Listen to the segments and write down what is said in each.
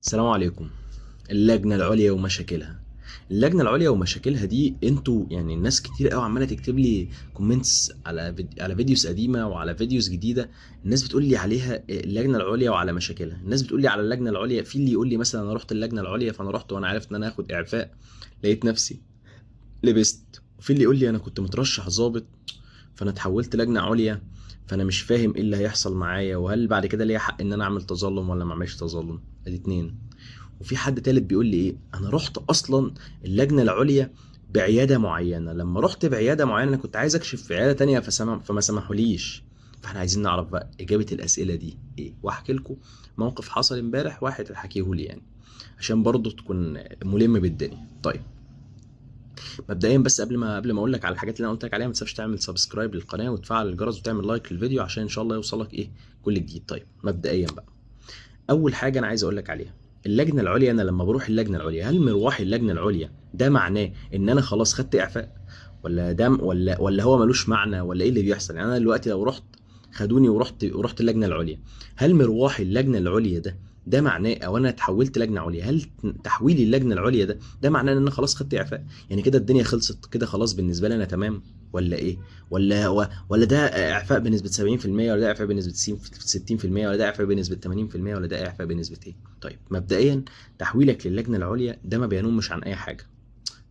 السلام عليكم. اللجنة العليا ومشاكلها. اللجنة العليا ومشاكلها دي انتوا يعني الناس كتير قوي عمالة تكتب لي كومنتس على فيديوز قديمة وعلى فيديوز جديدة. الناس بتقول لي عليها اللجنة العليا وعلى مشاكلها. الناس بتقول لي على اللجنة العليا، في اللي يقول لي مثلا انا رحت اللجنة العليا فانا رحت وانا عارف ان انا هاخد اعفاء، لقيت نفسي لبست. وفي اللي يقول لي انا كنت مترشح ضابط فانا اتحولت لجنة عليا، فانا مش فاهم ايه اللي هيحصل معايا، وهل بعد كده ليا حق ان انا اعمل تظلم ولا ما اعملش تظلم. ادي اتنين. وفي حد تالت بيقول لي ايه، انا رحت اصلا اللجنه العليا بعياده معينه، لما رحت بعياده معينه انا كنت عايز اكشف في عياده تانية فما سمحوليش. فاحنا عايزين نعرف بقى اجابه الاسئله دي ايه، واحكي لكم موقف حصل امبارح واحد حكيه لي يعني، عشان برضه تكون ملم بالدنيا. طيب مبدئيا بس قبل ما اقول لك على الحاجات اللي انا قلت لك عليها، ما تنساش تعمل سبسكرايب للقناه وتفعل الجرس وتعمل لايك للفيديو عشان ان شاء الله يوصلك ايه كل جديد. طيب مبدئيا بقى، اول حاجه انا عايز اقول لك عليها، اللجنه العليا، انا لما بروح اللجنه العليا هل مروحي اللجنه العليا ده معناه ان انا خلاص خدت اعفاء، ولا ده ولا هو ملوش معنى، ولا ايه اللي بيحصل؟ يعني انا دلوقتي لو رحت خدوني ورحت اللجنه العليا، هل مروحي اللجنه العليا ده معناه، او انا اتحولت لجنه عليا، هل تحويلي اللجنه العليا ده معناه ان انا خلاص خدت اعفاء؟ يعني كده الدنيا خلصت كده خلاص بالنسبه لي انا تمام، ولا ايه؟ ولا ده اعفاء بنسبه 70%، ولا ده اعفاء بنسبه 60%، ولا ده اعفاء بنسبه 80%، ولا ده اعفاء بنسبه ايه؟ طيب مبدئيا، تحويلك للجنه العليا ده ما بينمش عن اي حاجه.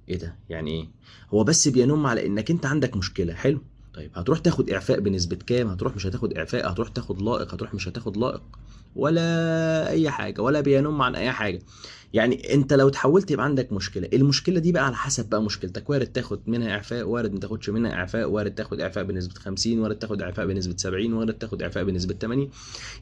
ايه ده يعني ايه؟ هو بس بينم على انك انت عندك مشكله. حلو. طيب هتروح تاخد اعفاء بنسبه كام؟ هتروح مش هتاخد اعفاء؟ هتروح تاخد لائق؟ هتروح مش هتاخد لائق؟ ولا اي حاجه، ولا بينم عن اي حاجه. يعني انت لو اتحولت يبقى عندك مشكله، المشكله دي بقى على حسب بقى مشكلتك، وارد تاخد منها اعفاء، وارد ما تاخدش منها اعفاء، وارد تاخد اعفاء بنسبه 50، وارد تاخد اعفاء بنسبه 70، وارد تاخد اعفاء بنسبه 80.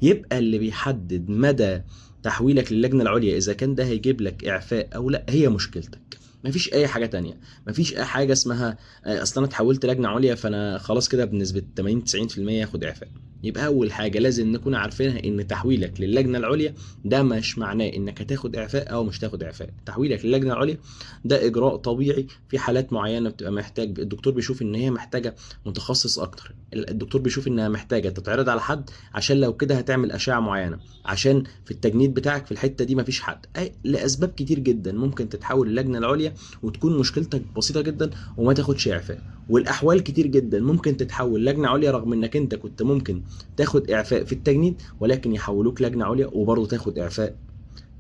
يبقى اللي بيحدد مدى تحويلك للجنه العليا اذا كان ده هيجيب لك اعفاء او لا هي مشكلتك، مفيش اي حاجه تانية. مفيش اي حاجه اسمها اصل انا اتحولت لجنه عليا فانا خلاص كده بنسبه 80 90% ياخد اعفاء. يبقى اول حاجه لازم نكون عارفينها ان تحويلك للجنه العليا ده مش معناه انك هتاخد اعفاء او مش تاخد اعفاء. تحويلك للجنه العليا ده اجراء طبيعي في حالات معينه بتبقى محتاج، الدكتور بيشوف ان هي محتاجه متخصص اكتر، الدكتور بيشوف انها محتاجه تتعرض على حد عشان لو كده هتعمل اشعه معينه، عشان في التجنيد بتاعك في الحته دي مفيش حد، لاسباب كتير جدا ممكن تتحول للجنه العليا وتكون مشكلتك بسيطه جدا وما تاخدش اعفاء. والاحوال كتير جدا ممكن تتحول لجنه عليا رغم انك انت كنت ممكن تاخد اعفاء في التجنيد، ولكن يحولوك لجنه عليا وبرضه تاخد اعفاء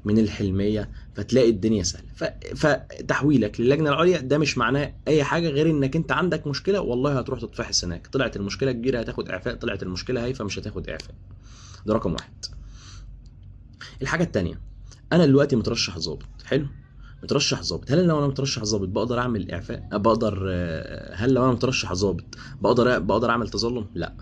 من الحلميه، فتلاقي الدنيا سهله. فتحويلك للجنه العليا ده مش معناه اي حاجه غير انك انت عندك مشكله، والله هتروح تتفحص هناك، طلعت المشكله كبيره هتاخد اعفاء، طلعت المشكله هايفه مش هتاخد اعفاء. ده رقم واحد. الحاجه التانيه، انا دلوقتي مترشح ضابط. حلو. مترشح ضابط، هل لو انا مترشح ضابط بقدر اعمل اعفاء؟ بقدر هل لو انا مترشح ضابط بقدر اعمل تظلم؟ لا.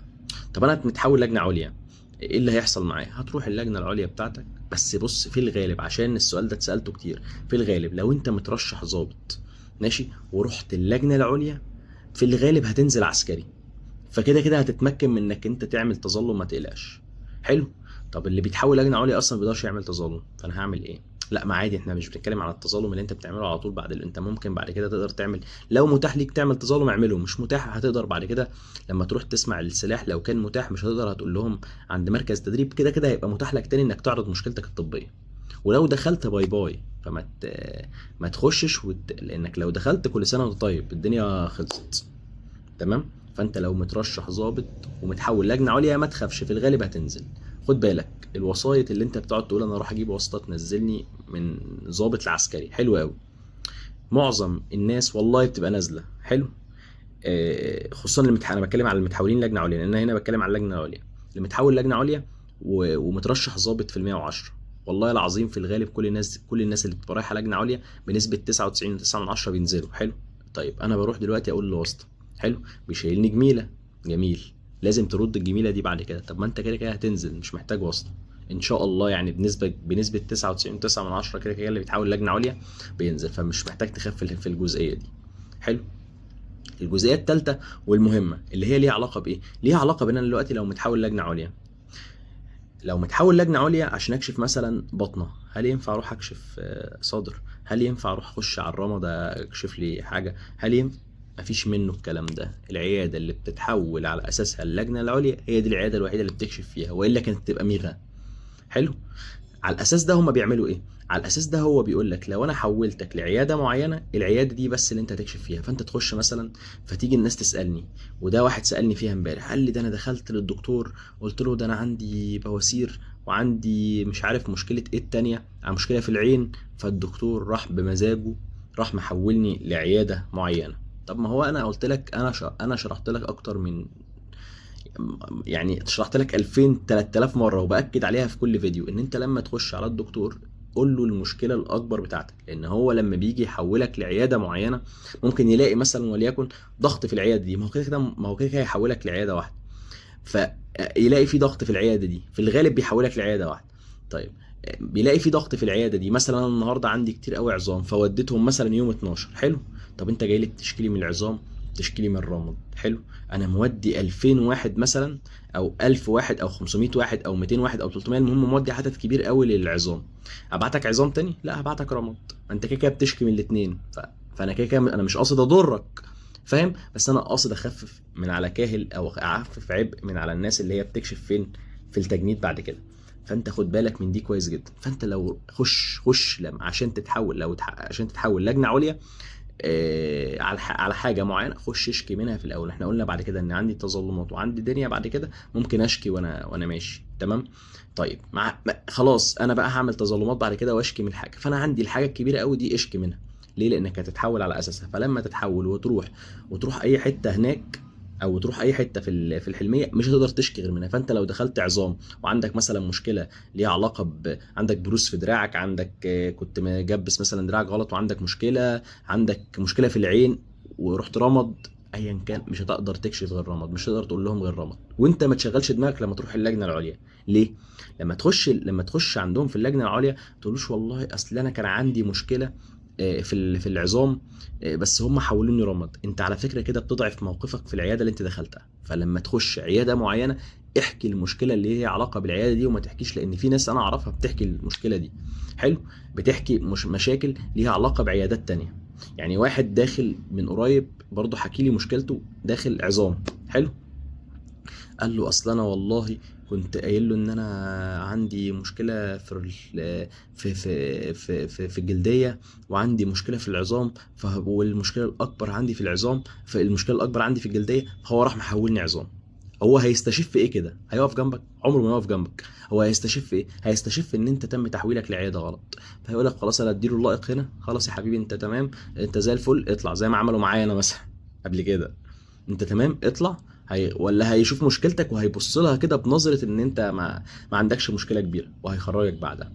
طب انا متحول لجنه عليا، ايه اللي هيحصل معايا؟ هتروح اللجنه العليا بتاعتك، بس بص في الغالب عشان السؤال ده اتسالته كتير، في الغالب لو انت مترشح ضابط ماشي ورحت اللجنه العليا في الغالب هتنزل عسكري، فكده كده هتتمكن من انك انت تعمل تظلم، ما تقلقش. حلو. طب اللي بيتحول لجنه عليا اصلا ما بيقدرش يعمل تظلم، فانا هعمل ايه؟ لا ما عادي، احنا مش بنتكلم على التظلم اللي انت بتعمله على طول بعد انت ممكن بعد كده تقدر تعمل، لو متاح ليك تعمل تظلم اعمله، مش متاح هتقدر بعد كده لما تروح تسمع السلاح لو كان متاح مش هتقدر، هتقول لهم عند مركز تدريب، كده كده هيبقى متاح لك تاني انك تعرض مشكلتك الطبيه. ولو دخلت باي باي، ما تخشش لانك لو دخلت كل سنه وانت طيب الدنيا خلصت. تمام. فانت لو مترشح ضابط ومتحول لجنه عليا ما تخافش، في الغالب هتنزل. خد بالك الوسايط اللي انت بتقعد تقول انا اروح اجيب واسطه تنزلني من ضابط لعسكري، حلو قوي، معظم الناس والله بتبقى نازله. حلو. خصوصا انا بتكلم على المتحولين لجنه عليا، لان انا هنا بتكلم على اللجنه العليا. اللي متحول لجنه عليا ومترشح ضابط في ال 110، والله العظيم في الغالب كل الناس اللي بتبقى رايحه لجنه عليا بنسبه 99.9 بينزلوا. حلو. طيب انا بروح دلوقتي اقول لواسطه، حلو، بيشيلني جميله، جميل، لازم ترد الجميله دي بعد كده. طب ما انت كده كده هتنزل مش محتاج واسطه ان شاء الله، يعني بنسبه 99.9 كده كده اللي بيتحول لجنه عليا بينزل، فمش محتاج تخاف في الجزئيه دي. حلو. الجزئيه الثالثه والمهمه اللي هي ليها علاقه بايه؟ ليها علاقه بان انا دلوقتي لو متحول لجنه عليا، لو متحول لجنه عليا عشان اكشف مثلا بطنه، هل ينفع اروح اكشف صدر؟ هل ينفع اروح اخش على الرمض اكشف لي حاجه؟ هل ينفع؟ مفيش منه الكلام ده. العياده اللي بتتحول على اساسها اللجنه العليا هي دي العياده الوحيده اللي بتكشف فيها، والا كانت تبقى ميغا. حلو. على الاساس ده هم بيعملوا ايه؟ على الاساس ده هو بيقول لك لو انا حولتك لعياده معينه، العياده دي بس اللي انت تكشف فيها، فانت تخش مثلا، فتيجي الناس تسالني، وده واحد سالني فيها امبارح، قال لي ده انا دخلت للدكتور قلت له ده انا عندي بواسير وعندي مش عارف مشكله ايه التانيه، مشكله في العين، فالدكتور راح بمزاجه راح محولني لعياده معينه. طب ما هو انا قلت لك، انا شرحت لك اكتر من، يعني شرحت لك 2000 3000 مره وباكد عليها في كل فيديو، ان انت لما تخش على الدكتور قول له المشكله الاكبر بتاعتك، لان هو لما بيجي يحولك لعياده معينه ممكن يلاقي مثلا وليكن ضغط في العياده دي، ما هو كده هيحولك لعياده واحده، فيلاقي في ضغط في العياده دي، في الغالب بيحولك لعياده واحده. طيب بيلاقي في ضغط في العياده دي، مثلا انا النهارده عندي كتير قوي عظام فوديتهم مثلا يوم 12، حلو. طب انت جاي لي بتشكيلي من العظام، تشكيلي من الرمد، حلو. انا مودي 2000 واحد مثلا، او 1000 واحد، او 500 واحد، او 200 واحد، او 300، المهم مودي عدد كبير قوي للعظام. ابعتك عظام تاني؟ لا، هبعتك رمد. انت كده كده بتشكي من الاثنين، فانا كده كده انا مش قاصد اضرك، فاهم؟ بس انا قاصد اخفف من على كاهل، او اخفف عبء من على الناس اللي هي بتكشف فين، في التجنيد بعد كده. فانت خد بالك من دي كويس جدا. فانت لو خش لما عشان تتحول، عشان تتحول لجنه عليا على حاجه معينه، خش اشكي منها في الاول. احنا قلنا بعد كده ان عندي تظلمات وعندي دنيا، بعد كده ممكن اشكي وانا ماشي تمام. طيب خلاص انا بقى هعمل تظلمات بعد كده واشكي من حاجه، فانا عندي الحاجه الكبيره قوي دي اشكي منها. ليه؟ لانك هتتحول على اساسها. فلما تتحول وتروح اي حته هناك، او تروح اي حته في الحلميه، مش هتقدر تشكي غير منها. فانت لو دخلت عظام وعندك مثلا مشكله ليها علاقه عندك بروز في دراعك، عندك كنت مجبس مثلا دراعك غلط، وعندك مشكله، عندك مشكله في العين، ورحت رمض، ايا كان مش هتقدر تكشف غير رمض، مش هتقدر تقول لهم غير رمض. وانت ما تشغلش دماغك لما تروح اللجنه العليا. ليه؟ لما تخش عندهم في اللجنه العليا تقولوش والله اصل انا كان عندي مشكله في العظام، بس هم حولوني رمد. انت على فكره كده بتضعف موقفك في العياده اللي انت دخلتها. فلما تخش عياده معينه احكي المشكله اللي هي علاقه بالعياده دي، وما تحكيش، لان في ناس انا اعرفها بتحكي المشكله دي، حلو، بتحكي مش مشاكل ليها علاقه بعيادات تانية. يعني واحد داخل من قريب برضه حكي لي مشكلته، داخل عظام، حلو، قال له اصل انا والله كنت قايل له ان انا عندي مشكله في الجلديه، وعندي مشكله في العظام، والمشكله الاكبر عندي في العظام، فالمشكله الاكبر عندي في الجلديه، فهو راح محولني عظام. هو هيستشف في ايه كده؟ هيقف جنبك؟ عمره ما يقف جنبك. هو هيستشف في ايه؟ هيستشف ان انت تم تحويلك لعياده غلط، فهيقول لك خلاص انا اديله اللائق هنا، خلاص يا حبيبي انت تمام، انت زي الفل، اطلع زي ما عملوا معايا انا مثلا قبل كده، انت تمام اطلع. ولا هيشوف مشكلتك وهيبص لها كده بنظره ان انت ما عندكش مشكله كبيره، وهيخرجك بعدها.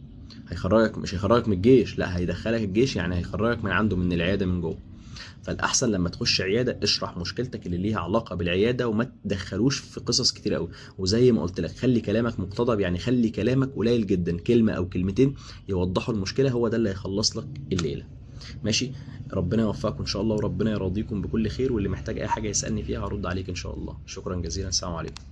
مش هيخرجك من الجيش، لا هيدخلك الجيش، يعني هيخرجك من عنده من العياده من جوه. فالاحسن لما تخش عياده اشرح مشكلتك اللي ليها علاقه بالعياده، وما تدخلوش في قصص كتير قوي. وزي ما قلت لك خلي كلامك مقتضب، يعني خلي كلامك قليل جدا، كلمه او كلمتين يوضحوا المشكله، هو ده اللي هيخلص لك الليله. ماشي، ربنا يوفقكم ان شاء الله، وربنا يراضيكم بكل خير. واللي محتاج اي حاجه يسالني فيها هرد عليك ان شاء الله. شكرا جزيلا، السلام عليكم.